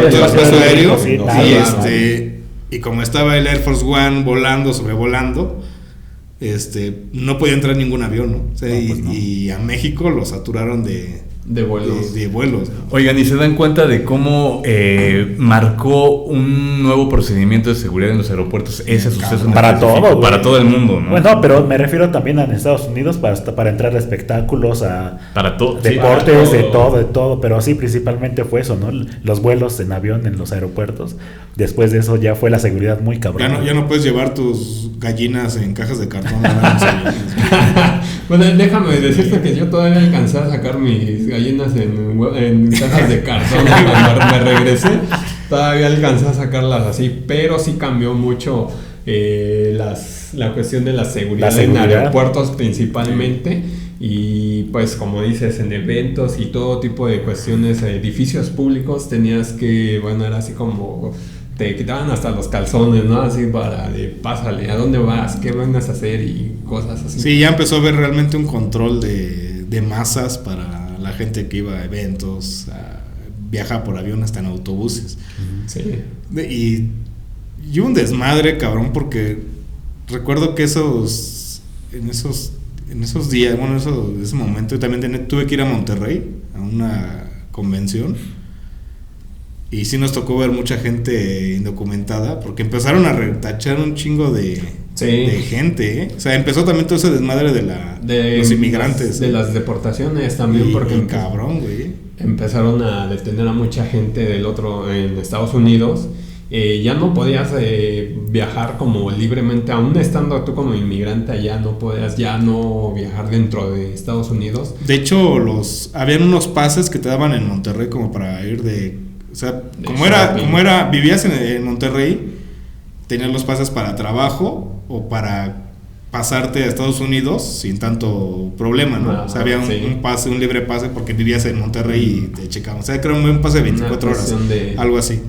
aéreo. Y como estaba el Air Force One sobrevolando, no podía entrar ningún avión, ¿no? O sea, y a México lo saturaron de vuelos. Oigan, ¿y se dan cuenta de cómo marcó un nuevo procedimiento de seguridad en los aeropuertos ese suceso? Para todo el mundo, ¿no? Bueno, pero me refiero también a Estados Unidos para entrar a espectáculos, para todo, deportes, sí, de todo, pero sí, principalmente fue eso, ¿no? Los vuelos en avión en los aeropuertos. Después de eso ya fue la seguridad muy cabrón. Ya no puedes llevar tus gallinas en cajas de cartón. Bueno, déjame decirte que yo todavía alcancé a sacar mis gallinas en cajas de cartón. Cuando me regresé, todavía alcancé a sacarlas así, pero sí cambió mucho la cuestión de la seguridad en aeropuertos principalmente. Y pues como dices, en eventos y todo tipo de cuestiones, edificios públicos, tenías que, era así como te quitaban hasta los calzones, ¿no? Así pásale, ¿a dónde vas? ¿Qué van a hacer? Y cosas así. Sí, ya empezó a haber realmente un control de masas para la gente que iba a eventos, viaja por avión, hasta en autobuses. Sí. Y un desmadre, cabrón, porque recuerdo que en esos días, bueno, ese momento, también tuve que ir a Monterrey a una convención. Y sí nos tocó ver mucha gente indocumentada, porque empezaron a retachar un chingo de gente, ¿eh? O sea, empezó también todo ese desmadre de los inmigrantes. De las deportaciones también, porque cabrón, güey. Empezaron a detener a mucha gente en Estados Unidos. Ya no podías viajar como libremente, aún estando tú como inmigrante allá, no podías ya no viajar dentro de Estados Unidos. De hecho, habían unos pases que te daban en Monterrey como para ir o sea, como era, vivías en Monterrey, tenías los pases para trabajo o para pasarte a Estados Unidos sin tanto problema, ¿no? O sea, había un libre pase porque vivías en Monterrey y te checaban. O sea, creo un pase de 24 horas, algo así.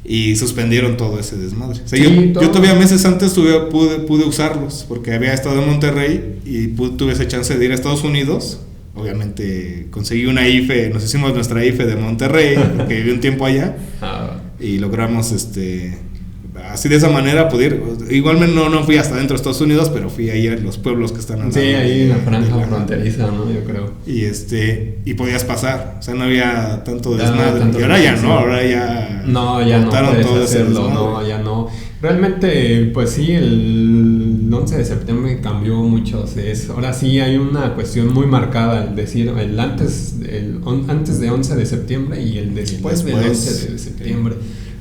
Y suspendieron todo ese desmadre. O sea, yo todavía meses antes pude usarlos porque había estado en Monterrey y tuve esa chance de ir a Estados Unidos. Obviamente conseguí una IFE, nos hicimos nuestra IFE de Monterrey porque viví un tiempo allá y logramos así de esa manera poder. Igualmente no fui hasta dentro de Estados Unidos, pero fui ahí a los pueblos que están ahí en la franja fronteriza, ¿no? Yo creo. Y podías pasar, o sea, no había tanto desmadre. Y ahora ya no, ahora ya. No, ya no puedes hacerlo, no, ya no. Realmente, pues sí, el 11 de septiembre cambió mucho. Ahora sí hay una cuestión muy marcada, el decir, el antes de 11 de septiembre y el después del 11 de septiembre.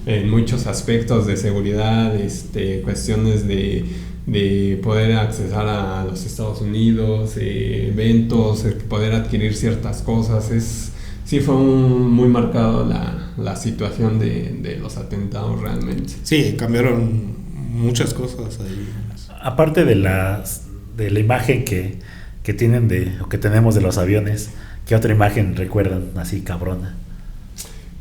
En muchos aspectos de seguridad, cuestiones de poder accesar a los Estados Unidos, eventos, poder adquirir ciertas cosas. Sí fue muy marcado la situación de los atentados realmente. Sí, cambiaron muchas cosas ahí. Aparte de la imagen que tienen o que tenemos de los aviones, ¿qué otra imagen recuerdan así cabrona?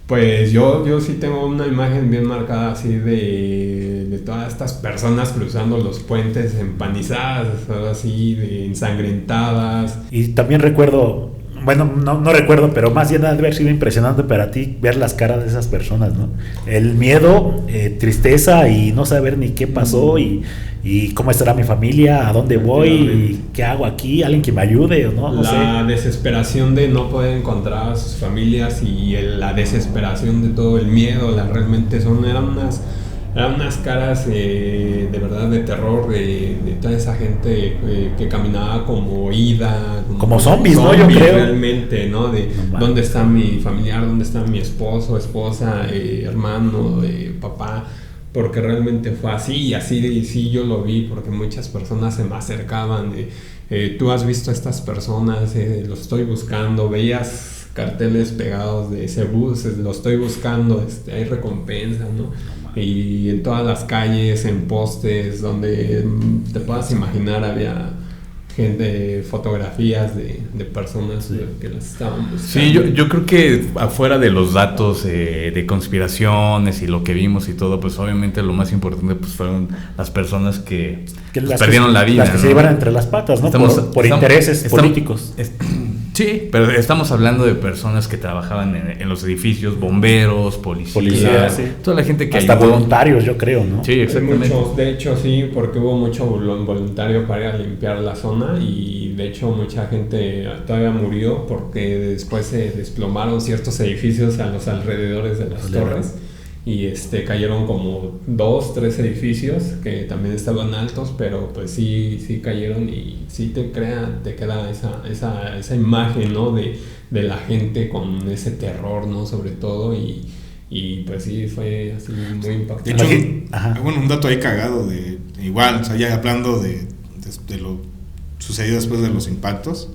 Pues yo sí tengo una imagen bien marcada así de todas estas personas cruzando los puentes empanizadas, así, ensangrentadas. Y también recuerdo, bueno, no recuerdo, pero más bien ha de haber sido impresionante para ti ver las caras de esas personas, ¿no? El miedo, tristeza y no saber ni qué pasó y cómo estará mi familia, a dónde voy, y qué hago aquí, alguien que me ayude o no la sé. Desesperación de no poder encontrar a sus familias y la desesperación de todo el miedo, realmente eran unas caras de verdad de terror de toda esa gente que caminaba como ida, como zombies, ¿no? Yo creo realmente, ¿no? ¿Dónde está mi familiar? ¿Dónde está mi esposo, esposa, hermano, papá? Porque realmente fue así y así sí yo lo vi, porque muchas personas se me acercaban tú has visto a estas personas, los estoy buscando, veías carteles pegados de ese bus, lo estoy buscando, hay recompensa, ¿no? Y en todas las calles, en postes, donde te puedas imaginar había gente, fotografías de personas que las estaban buscando. Sí, yo creo que afuera de los datos de conspiraciones y lo que vimos y todo, pues obviamente lo más importante pues fueron las personas que pues, perdieron la vida. Las que ¿no? se llevaron entre las patas, ¿no? Por intereses políticos. Sí, pero estamos hablando de personas que trabajaban en los edificios, bomberos, policías, sí. Toda la gente que hasta ayudó. Voluntarios, yo creo, ¿no? Sí, exactamente. Muchos, de hecho, sí, porque hubo mucho voluntario para ir a limpiar la zona y de hecho mucha gente todavía murió porque después se desplomaron ciertos edificios a los alrededores de las torres y cayeron como 2, 3 edificios que también estaban altos, pero pues sí cayeron y sí te queda esa imagen, ¿no? de la gente con ese terror, ¿no? Sobre todo y pues sí fue así muy impactante. De hecho, bueno, un dato ahí cagado igual, o sea, ya hablando de lo sucedido después de los impactos,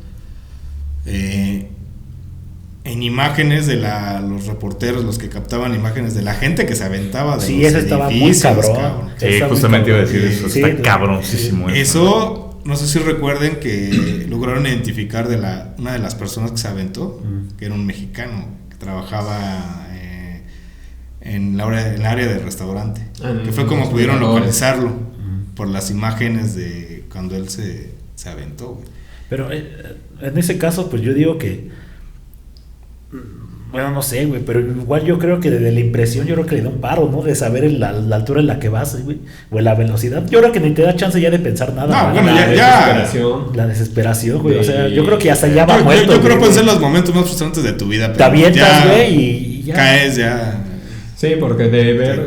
en imágenes de los reporteros, los que captaban imágenes de la gente que se aventaba de sí, eso estaba muy cabrón. Justamente iba a decir eso, sí, está cabroncísimo. Eso, no sé si recuerden que lograron identificar una de las personas que se aventó, que era un mexicano que trabajaba en el área del restaurante, que fue como pudieron localizarlo por las imágenes de cuando él se aventó, güey. Pero en ese caso, pues yo digo que, bueno, no sé, güey, pero igual yo creo que de la impresión, yo creo que le da un paro, ¿no? De saber la altura en la que vas, güey, o en la velocidad. Yo creo que ni te da chance ya de pensar nada. No, ¿no? bueno, La ya. desesperación. La desesperación, güey. O sea, Sí. yo creo que hasta ya va muerto. Yo creo que güey. pueden ser los momentos más frustrantes de tu vida. Te avientas, ya güey, y ya. caes, ya. Sí, porque de ver,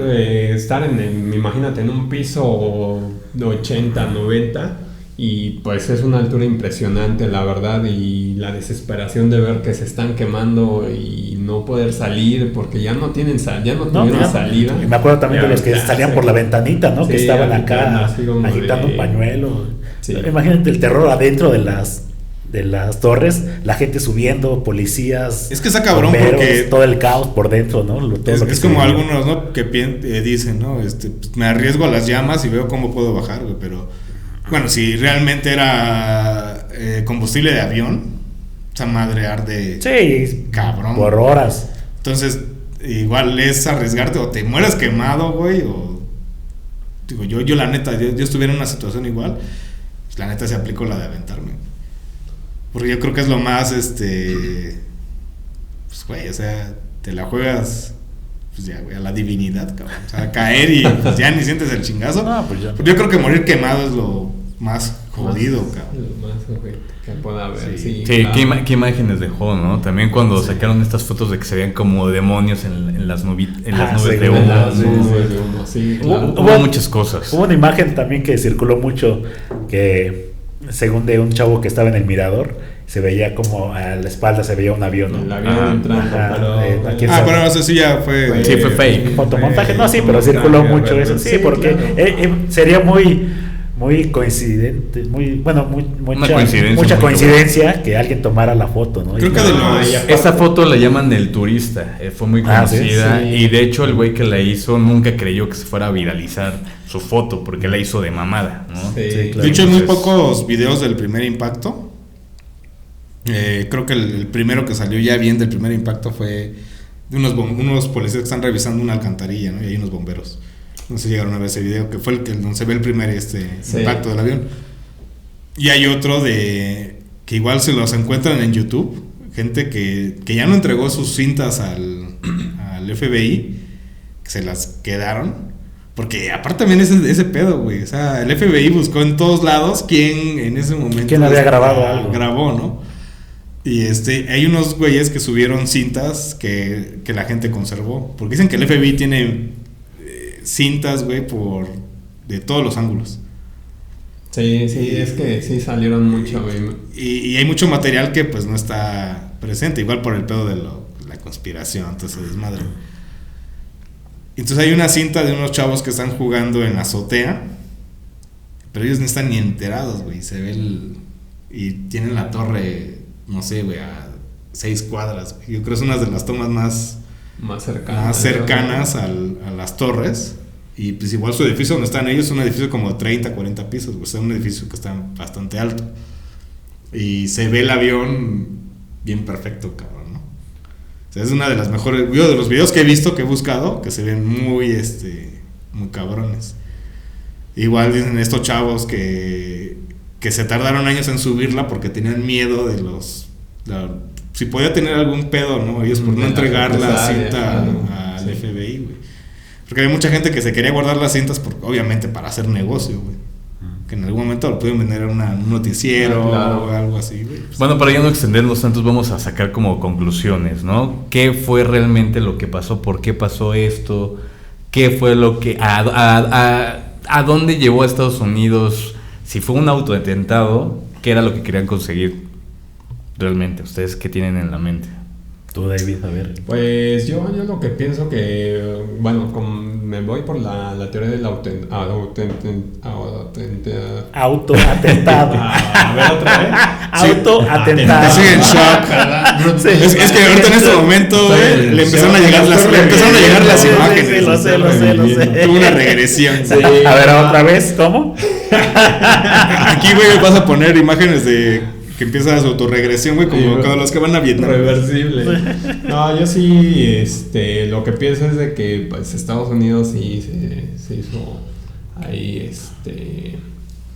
estar imagínate, en un piso de 80, 90, y pues es una altura impresionante, la verdad, y la desesperación de ver que se están quemando y no poder salir porque ya no tienen tuvieron ya. salida. Y me acuerdo también de los que Ya, salían sí. por la ventanita, ¿no? Que Sí, estaban agitando, acá así como agitando de- un pañuelo. Sí. Imagínate el terror adentro de las torres, la gente subiendo, policías. Es que está cabrón bomberos, porque todo el caos por dentro, ¿no? Todo lo que es se como vive. algunos, ¿no? Que dicen, ¿no? Pues, me arriesgo a las llamas y veo cómo puedo bajar, güey. Pero, bueno, si realmente era combustible de avión, esa madre arde. Sí, Cabrón. por horas. Entonces, igual es arriesgarte o te mueres quemado, güey, o... Digo, yo la neta, yo estuviera en una situación igual, pues, la neta se aplicó la de aventarme. Porque yo creo que es lo más, pues, güey, o sea, te la juegas, pues ya, güey, a la divinidad, cabrón. O sea, caer y pues, ya ni sientes el chingazo. No, pues ya. Porque yo creo que morir quemado es lo más jodido, cabrón. Lo más ojete que pueda haber, Sí. sí. Sí, claro. qué imágenes dejó, ¿no? También cuando sacaron estas fotos de que se veían como demonios en las nubes Sí, de en humo. las nubes de humo, sí, claro. Hubo muchas cosas. Hubo una imagen también que circuló mucho que, según de un chavo que estaba en el mirador, se veía como a la espalda se veía un avión, ¿no? El avión Ajá. entrando, Ajá, pero... aquí Ah, pero no sé si ya fue... Sí, fue fake. Fotomontaje, no, sí, pero circuló mucho eso. Sí, Sí, porque claro. sería muy coincidente, mucha coincidencia mucha muy coincidencia que alguien tomara la foto, ¿no? Creo Y que de claro, los... Esa foto la llaman el turista, fue muy Ah, ¿sí? conocida Sí. y de hecho el güey que la hizo nunca creyó que se fuera a viralizar su foto porque la hizo de mamada, ¿no? Sí, Sí, claro. De hecho, hay muy Entonces- pocos videos del primer impacto. Creo que el primero que salió ya bien del primer impacto fue de unos policías que están revisando una alcantarilla, ¿no? Y hay unos bomberos. No sé si llegaron a ver ese video, que fue el que donde se ve el primer Sí. impacto del avión. Y hay otro que igual se los encuentran en YouTube. Gente que ya no entregó sus cintas al FBI, que se las quedaron. Porque aparte también ese pedo, güey. O sea, el FBI buscó en todos lados quién en ese momento... ¿Quién había grabado algo? Grabó, ¿no? Y hay unos güeyes que subieron cintas que la gente conservó. Porque dicen que el FBI tiene cintas, güey, de todos los ángulos. Sí, es que sí salieron mucho, güey. Y hay mucho material que pues no está presente, igual por el pedo de la conspiración, entonces desmadre. Entonces hay una cinta de unos chavos que están jugando en la azotea, pero ellos no están ni enterados, güey. Se ve y tienen la torre, no sé, güey, a 6 cuadras. Yo creo que es una de las tomas más cercanas a las torres. Y pues igual su edificio donde están ellos es un edificio como de 30, 40 pisos, güey. O sea, un edificio que está bastante alto. Y se ve el avión bien perfecto, cabrón, ¿no? O sea, es una de las mejores... Yo de los videos que he visto, que he buscado, que se ven muy cabrones. Igual dicen estos chavos que se tardaron años en subirla porque tenían miedo de si podía tener algún pedo, ¿no? Ellos por no entregar la cinta al FBI, güey. Porque hay mucha gente que se quería guardar las cintas, obviamente para hacer negocio, güey. Que en algún momento lo pudieron vender en un noticiero o algo así, güey. Bueno, para ya no extendernos tantos, vamos a sacar como conclusiones, ¿no? ¿Qué fue realmente lo que pasó? ¿Por qué pasó esto? ¿Qué fue lo que... ¿A dónde llevó a Estados Unidos? Si fue un autoatentado, ¿qué era lo que querían conseguir realmente? ¿Ustedes qué tienen en la mente? Tú, David, a ver. Pues yo lo que pienso que, bueno, me voy por la teoría del autoatentado. A ver, otra vez. Autoatentado. Estoy en shock. Sí. Es que ahorita en este momento, güey, le empezaron a llegar las Sí, imágenes. sí, lo sé. Tuvo una regresión. Sí. A ver, otra vez, ¿cómo? Aquí, güey, vas a poner imágenes de que empieza su autorregresión, güey, como Sí, cuando los que van a Vietnam. Reversible. No, yo sí, lo que pienso es de que pues Estados Unidos sí se hizo ahí,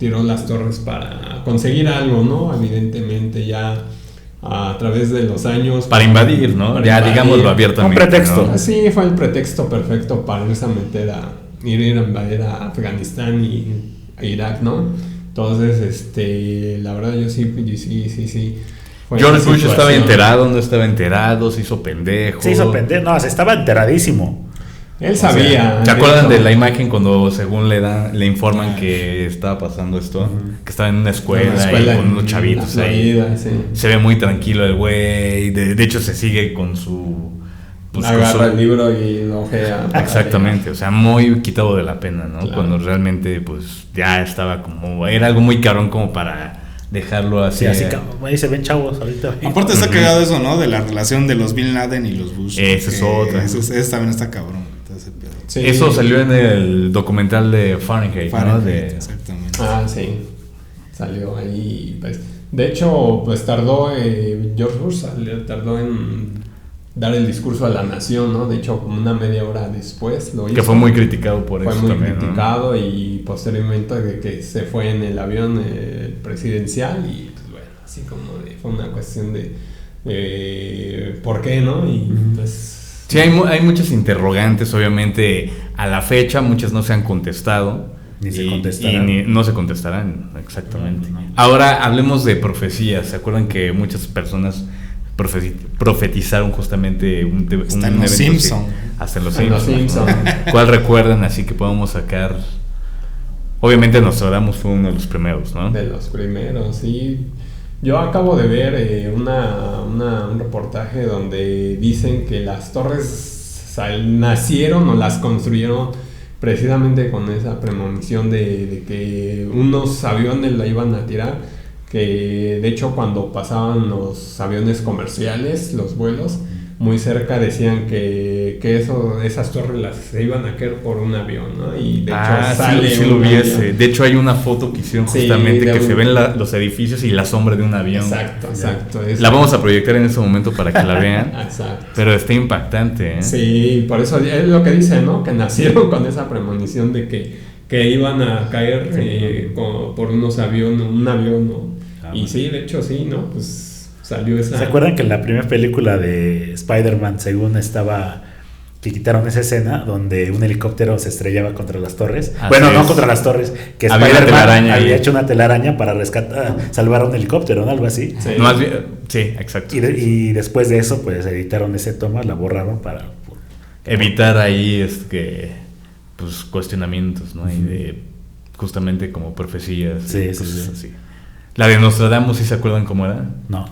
tiró las torres para conseguir algo, ¿no? Evidentemente ya a través de los años. Para invadir, ¿no? Para Ya invadir. digámoslo abiertamente. Un pretexto. ¿no? Sí, fue el pretexto perfecto para irse a meter ir a invadir a Afganistán y a Irak, ¿no? Entonces, la verdad yo sí. Fue George esa Bush estaba situación. enterado, no estaba enterado, se hizo pendejo. Se hizo pendejo. No, se estaba enteradísimo. Él sabía. ¿Se acuerdan hecho. de la imagen cuando según le informan que estaba pasando esto? Que estaba en una escuela, y con unos chavitos en la ahí. Florida, sí. Se ve muy tranquilo el güey. De hecho se sigue con su... pues, con Agarra su- el libro y lo ojea. Exactamente, o sea, muy quitado de la pena, ¿no? Claro. Cuando realmente pues ya estaba como... Era algo muy cabrón como para dejarlo así. Sí, así que ahí se ven chavos ahorita. Aparte está cagado eso, ¿no? De la relación de los Bin Laden y los Bush. Esa es otra. Eso también está cabrón. Todo ese pedo. Sí. Eso salió en el documental de Fahrenheit, ¿no? Fahrenheit, exactamente. Sí. Salió ahí. Pues, de hecho, pues tardó. George Bush tardó en dar el discurso a la nación, ¿no? De hecho, como una media hora después lo hizo. Que fue muy criticado por Fue eso muy también, ¿no? criticado y posteriormente de que se fue en el avión presidencial y pues bueno, así como fue una cuestión de ¿por qué, no? Y pues... Sí, hay muchas interrogantes, obviamente a la fecha muchas no se han contestado. Ni se contestarán. No se contestarán, exactamente. No. Ahora hablemos de profecías. ¿Se acuerdan que muchas personas profetizaron justamente un Hasta en evento los así? Simpson. Hasta en los En los Simpson. Simpson. ¿Cuál recuerdan así que podamos sacar? Obviamente Nostradamus fue uno de los primeros, ¿no? De los primeros, sí. Yo acabo de ver un reportaje donde dicen que las torres nacieron o las construyeron precisamente con esa premonición de que unos aviones la iban a tirar, que de hecho cuando pasaban los aviones comerciales, los vuelos, muy cerca decían que esas torres se iban a caer por un avión, ¿no? Y de hecho sale sí lo un hubiese. avión. De hecho hay una foto que hicieron Sí, justamente de que un- se ven los edificios y la sombra de un avión. Exacto. La vamos a proyectar en ese momento para que la vean. Exacto. Pero está impactante, ¿eh? Sí, por eso es lo que dice, ¿no? Que nacieron con esa premonición de que iban a caer por un avión, ¿no? Y sí, de hecho sí, ¿no? Pues salió esa... ¿Se acuerdan que en la primera película de Spider-Man, según que quitaron esa escena donde un helicóptero se estrellaba contra las torres? Así Bueno, no es. contra las torres, que Había una Spider-Man telaraña había ahí. hecho una telaraña para salvar a un helicóptero, ¿no? Algo así. Sí. Más bien, sí, exacto. Y después de eso, pues editaron ese toma, la borraron para... Evitar ahí pues cuestionamientos, ¿no? Y de justamente como profecías. Sí, y sí, cosas sí. así. La de Nostradamus, ¿sí se acuerdan cómo era? No.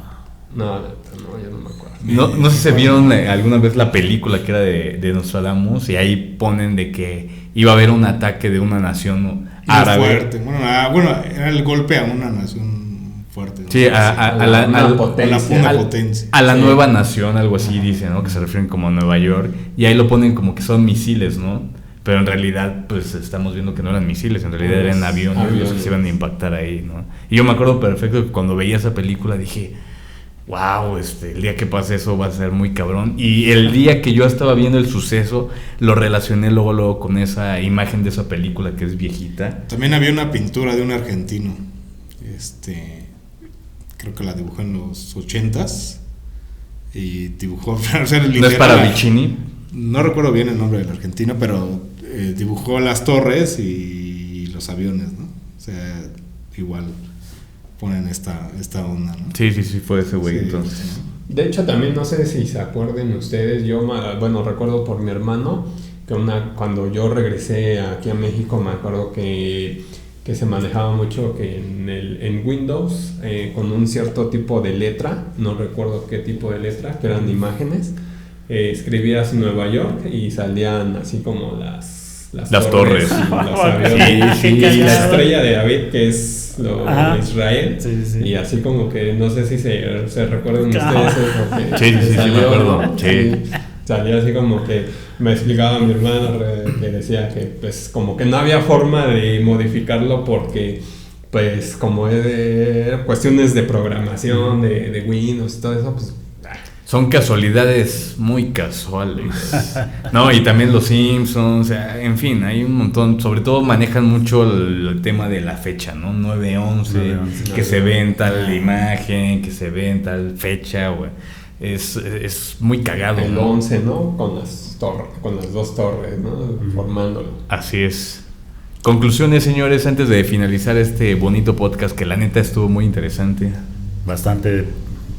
No, yo no me acuerdo. No sé si vieron alguna vez la película que era de Nostradamus y ahí ponen de que iba a haber un ataque de una nación Muy árabe. fuerte. Bueno, era el golpe a una nación fuerte, ¿no? Sí, a la, Una al- potencia. una al- potencia. a la Sí. nueva nación, algo así dicen, ¿no? Que se refieren como a Nueva York. Y ahí lo ponen como que son misiles, ¿no? Pero en realidad, pues estamos viendo que no eran misiles, en realidad eran aviones los que se iban a impactar ahí, ¿no? Y yo me acuerdo perfecto que cuando veía esa película dije, wow, el día que pase eso va a ser muy cabrón. Y el día que yo estaba viendo el suceso, lo relacioné luego con esa imagen de esa película que es viejita. También había una pintura de un argentino. Creo que la dibujó en los 80s. Y dibujó. O sea, ¿No es literal, para Vicini? No recuerdo bien el nombre del argentino, pero dibujó las torres y los aviones, ¿no? O sea, igual ponen esta onda, ¿no? Sí, fue ese güey Sí, entonces. De hecho, también no sé si se acuerden ustedes, recuerdo por mi hermano, que cuando yo regresé aquí a México, me acuerdo que se manejaba mucho que en Windows, con un cierto tipo de letra, no recuerdo qué tipo de letra, que eran imágenes, escribías Nueva York y salían así como las torres. y los aviones. Sí, Y la cagado. estrella de David, que es Ajá. Israel. Sí, sí. Y así como que no sé si se recuerdan Claro. ustedes eso, que Sí, me acuerdo, ¿no? sí. Salía así como que me explicaba mi hermano que decía que pues como que no había forma de modificarlo porque pues como es de cuestiones de programación de Windows y todo eso, pues Son casualidades muy casuales. No, y también los Simpsons, o sea, en fin, hay un montón. Sobre todo manejan mucho el tema de la fecha, ¿no? 9/11, que se ve en tal imagen, que se ve en tal fecha, güey. Es muy cagado. El ¿no? 11, ¿no? Con las dos torres, ¿no? Formándolo. Así es. Conclusiones, señores, antes de finalizar este bonito podcast que la neta estuvo muy interesante. Bastante,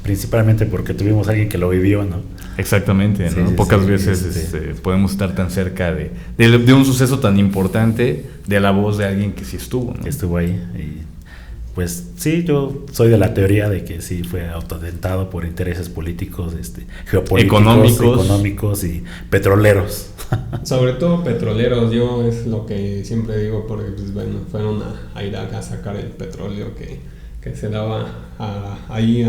principalmente porque tuvimos a alguien que lo vivió, ¿no? Exactamente, ¿no? Sí, Pocas sí, veces podemos estar tan cerca de un suceso tan importante, de la voz de alguien que sí estuvo, ¿no? Que estuvo ahí. Y pues sí, yo soy de la teoría de que sí fue autodentado por intereses políticos, geopolíticos, económicos y petroleros. Sobre todo petroleros, yo es lo que siempre digo, porque pues, bueno, fueron a Irak a sacar el petróleo que se daba ahí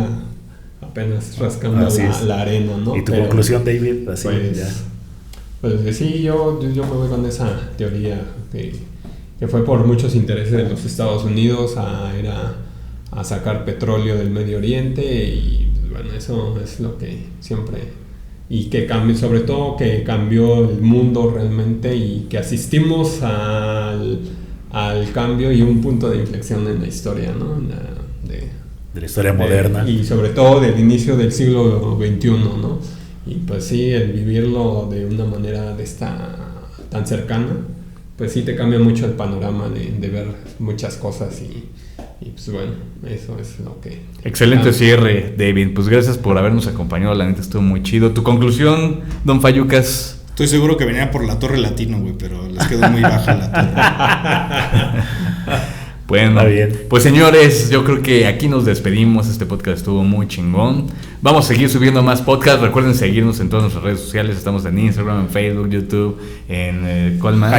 apenas rascando la arena, ¿no? ¿Y tu conclusión, David? Así pues, ya. Pues sí, yo me voy con esa teoría que fue por muchos intereses de los Estados Unidos a ir a sacar petróleo del Medio Oriente y pues, bueno, eso es lo que siempre... Y que cambió, sobre todo que cambió el mundo realmente y que asistimos al cambio y un punto de inflexión en la historia, ¿no? De la historia moderna. Y sobre todo del inicio del siglo XXI, ¿no? Y pues sí, el vivirlo de una manera tan cercana, pues sí te cambia mucho el panorama de ver muchas cosas y pues bueno, eso es lo que... Excelente cierre, David. Pues gracias por habernos acompañado, la neta estuvo muy chido. ¿Tu conclusión, don Fayucas? Estoy seguro que venía por la Torre Latino, güey, pero les quedó muy baja la torre. Bueno, está bien. Pues señores, yo creo que aquí nos despedimos. Este podcast estuvo muy chingón. Vamos a seguir subiendo más podcasts. Recuerden seguirnos en todas nuestras redes sociales. Estamos en Instagram, en Facebook, YouTube, en ¿cuál más?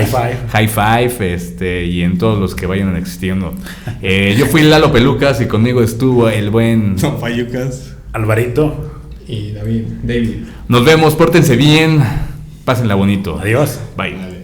High Five, y en todos los que vayan existiendo. Yo fui Lalo Pelucas y conmigo estuvo el buen No, Fayucas. Alvarito. Y David. Nos vemos, pórtense bien, pásenla bonito. Adiós. Bye.